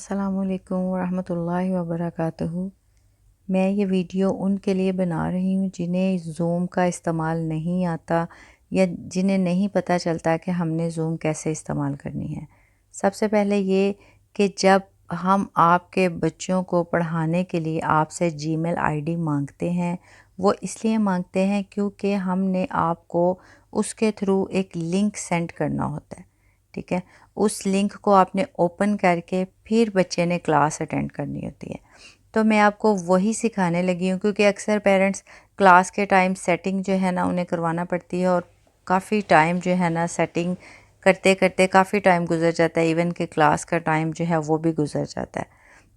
السلام علیکم ورحمۃ اللہ وبرکاتہ۔ میں یہ ویڈیو ان کے لیے بنا رہی ہوں جنہیں زوم کا استعمال نہیں آتا یا جنہیں نہیں پتہ چلتا کہ ہم نے زوم کیسے استعمال کرنی ہے۔ سب سے پہلے یہ کہ جب ہم آپ کے بچوں کو پڑھانے کے لیے آپ سے جی میل آئی ڈی مانگتے ہیں، وہ اس لیے مانگتے ہیں کیونکہ ہم نے آپ کو اس کے تھرو ایک لنک سینڈ کرنا ہوتا ہے، ٹھیک ہے۔ اس لنک کو آپ نے اوپن کر کے پھر بچے نے کلاس اٹینڈ کرنی ہوتی ہے۔ تو میں آپ کو وہی سکھانے لگی ہوں کیونکہ اکثر پیرنٹس کلاس کے ٹائم سیٹنگ جو ہے نا انہیں کروانا پڑتی ہے، اور کافی ٹائم جو ہے نا سیٹنگ کرتے کرتے کافی ٹائم گزر جاتا ہے، ایون کہ کلاس کا ٹائم جو ہے وہ بھی گزر جاتا ہے۔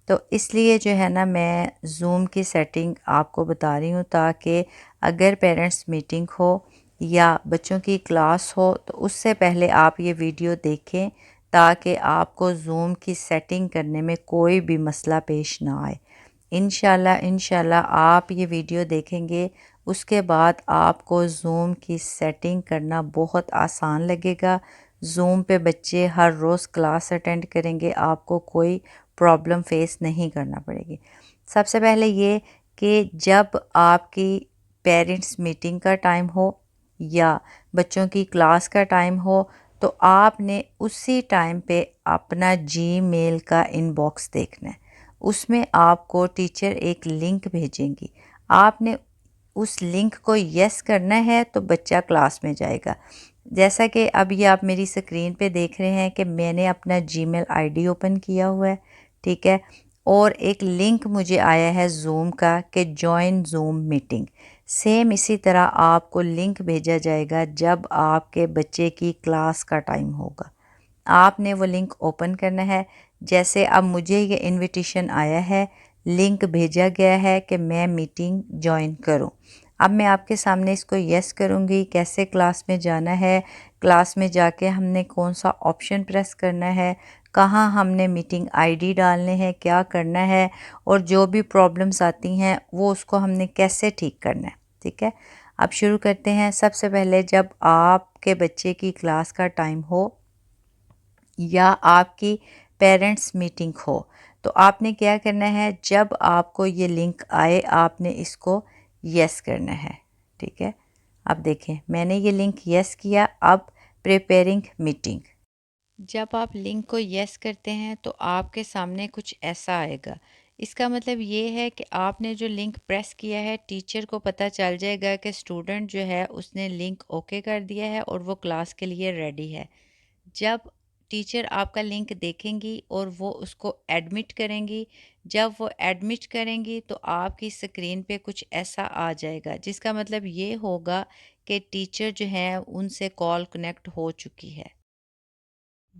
تو اس لیے جو ہے نا میں زوم کی سیٹنگ آپ کو بتا رہی ہوں تاکہ اگر پیرنٹس میٹنگ ہو یا بچوں کی کلاس ہو تو اس سے پہلے آپ یہ ویڈیو دیکھیں تاکہ آپ کو زوم کی سیٹنگ کرنے میں کوئی بھی مسئلہ پیش نہ آئے۔ انشاءاللہ آپ یہ ویڈیو دیکھیں گے، اس کے بعد آپ کو زوم کی سیٹنگ کرنا بہت آسان لگے گا۔ زوم پہ بچے ہر روز کلاس اٹینڈ کریں گے، آپ کو کوئی پرابلم فیس نہیں کرنا پڑے گی۔ سب سے پہلے یہ کہ جب آپ کی پیرنٹس میٹنگ کا ٹائم ہو یا بچوں کی کلاس کا ٹائم ہو تو آپ نے اسی ٹائم پہ اپنا جی میل کا ان باکس دیکھنا ہے۔ اس میں آپ کو ٹیچر ایک لنک بھیجیں گی، آپ نے اس لنک کو یس کرنا ہے تو بچہ کلاس میں جائے گا۔ جیسا کہ اب یہ آپ میری اسکرین پہ دیکھ رہے ہیں کہ میں نے اپنا جی میل آئی ڈی اوپن کیا ہوا ہے، ٹھیک ہے، اور ایک لنک مجھے آیا ہے زوم کا کہ جوائن زوم میٹنگ۔ سیم اسی طرح آپ کو لنک بھیجا جائے گا جب آپ کے بچے کی کلاس کا ٹائم ہوگا۔ آپ نے وہ لنک اوپن کرنا ہے۔ جیسے اب مجھے یہ انویٹیشن آیا ہے، لنک بھیجا گیا ہے کہ میں میٹنگ جوائن کروں۔ اب میں آپ کے سامنے اس کو یس کروں گی، کیسے کلاس میں جانا ہے، کلاس میں جا کے ہم نے کون سا آپشن پریس کرنا ہے، کہاں ہم نے میٹنگ آئی ڈی ڈالنے ہیں، کیا کرنا ہے، اور جو بھی پرابلمس آتی ہیں وہ اس کو ہم نے کیسے ٹھیک کرنا ہے، ٹھیک ہے۔ اب شروع کرتے ہیں۔ سب سے پہلے جب آپ کے بچے کی کلاس کا ٹائم ہو یا آپ کی پیرنٹس میٹنگ ہو تو آپ نے کیا کرنا ہے، جب آپ کو یہ لنک آئے آپ نے اس کو یس کرنا ہے، ٹھیک ہے۔ اب دیکھیں میں نے یہ لنک یس کیا۔ اب پریپیرنگ میٹنگ، جب آپ لنک کو یس کرتے ہیں تو آپ کے سامنے کچھ ایسا آئے گا۔ اس کا مطلب یہ ہے کہ آپ نے جو لنک پریس کیا ہے ٹیچر کو پتہ چل جائے گا کہ اسٹوڈنٹ جو ہے اس نے لنک اوکے کر دیا ہے اور وہ کلاس کے لیے ریڈی ہے۔ جب ٹیچر آپ کا لنک دیکھیں گی اور وہ اس کو ایڈمٹ کریں گی، جب وہ ایڈمٹ کریں گی تو آپ کی اسکرین پہ کچھ ایسا آ جائے گا، جس کا مطلب یہ ہوگا کہ ٹیچر جو ہے ان سے کال کنیکٹ ہو چکی ہے۔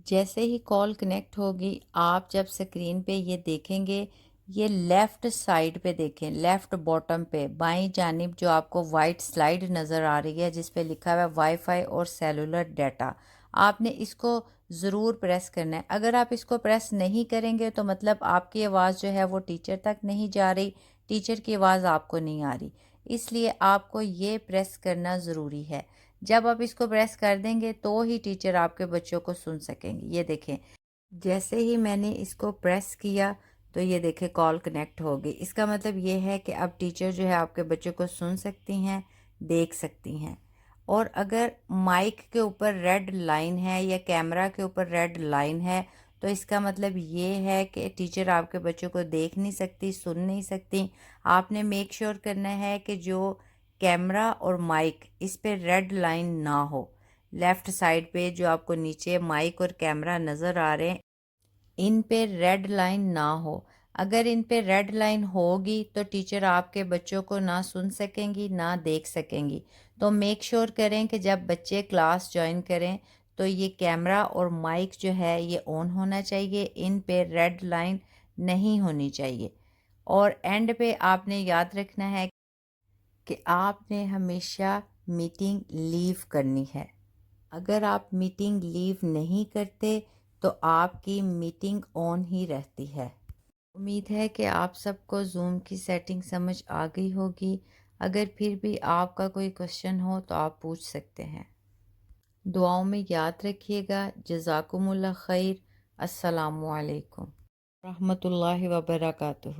جیسے ہی کال کنیکٹ ہوگی آپ جب اسکرین پہ یہ دیکھیں گے، یہ لیفٹ سائڈ پہ دیکھیں، لیفٹ باٹم پہ بائیں جانب جو آپ کو وائٹ سلائیڈ نظر آ رہی ہے جس پہ لکھا ہوا ہے وائی فائی اور سیلولر ڈیٹا، آپ نے اس کو ضرور پریس کرنا ہے۔ اگر آپ اس کو پریس نہیں کریں گے تو مطلب آپ کی آواز جو ہے وہ ٹیچر تک نہیں جا رہی، ٹیچر کی آواز آپ کو نہیں آ رہی، اس لیے آپ کو یہ پریس کرنا ضروری ہے۔ جب آپ اس کو پریس کر دیں گے تو ہی ٹیچر آپ کے بچوں کو سن سکیں گے۔ یہ دیکھیں جیسے ہی میں نے اس کو پریس کیا تو یہ دیکھیں کال کنیکٹ ہو گئی۔ اس کا مطلب یہ ہے کہ اب ٹیچر جو ہے آپ کے بچوں کو سن سکتی ہیں، دیکھ سکتی ہیں۔ اور اگر مائک کے اوپر ریڈ لائن ہے یا کیمرہ کے اوپر ریڈ لائن ہے تو اس کا مطلب یہ ہے کہ ٹیچر آپ کے بچوں کو دیکھ نہیں سکتی، سن نہیں سکتی۔ آپ نے میک شور کرنا ہے کہ جو کیمرہ اور مائک اس پہ ریڈ لائن نہ ہو۔ لیفٹ سائڈ پہ جو آپ کو نیچے مائک اور کیمرہ نظر آ رہے ہیں ان پہ ریڈ لائن نہ ہو۔ اگر ان پہ ریڈ لائن ہوگی تو ٹیچر آپ کے بچوں کو نہ سن سکیں گی نہ دیکھ سکیں گی۔ تو میک شور کریں کہ جب بچے کلاس جوائن کریں تو یہ کیمرہ اور مائک جو ہے یہ آن ہونا چاہیے، ان پہ ریڈ لائن نہیں ہونی چاہیے۔ اور اینڈ پہ آپ نے یاد رکھنا ہے کہ آپ نے ہمیشہ میٹنگ لیو کرنی ہے۔ اگر آپ میٹنگ لیو نہیں کرتے تو آپ کی میٹنگ آن ہی رہتی ہے۔ امید ہے کہ آپ سب کو زوم کی سیٹنگ سمجھ آ گئی ہوگی۔ اگر پھر بھی آپ کا کوئی کوشچن ہو تو آپ پوچھ سکتے ہیں۔ دعاؤں میں یاد رکھیے گا۔ جزاکم اللہ خیر۔ السلام علیکم۔ رحمۃ اللہ وبرکاتہ۔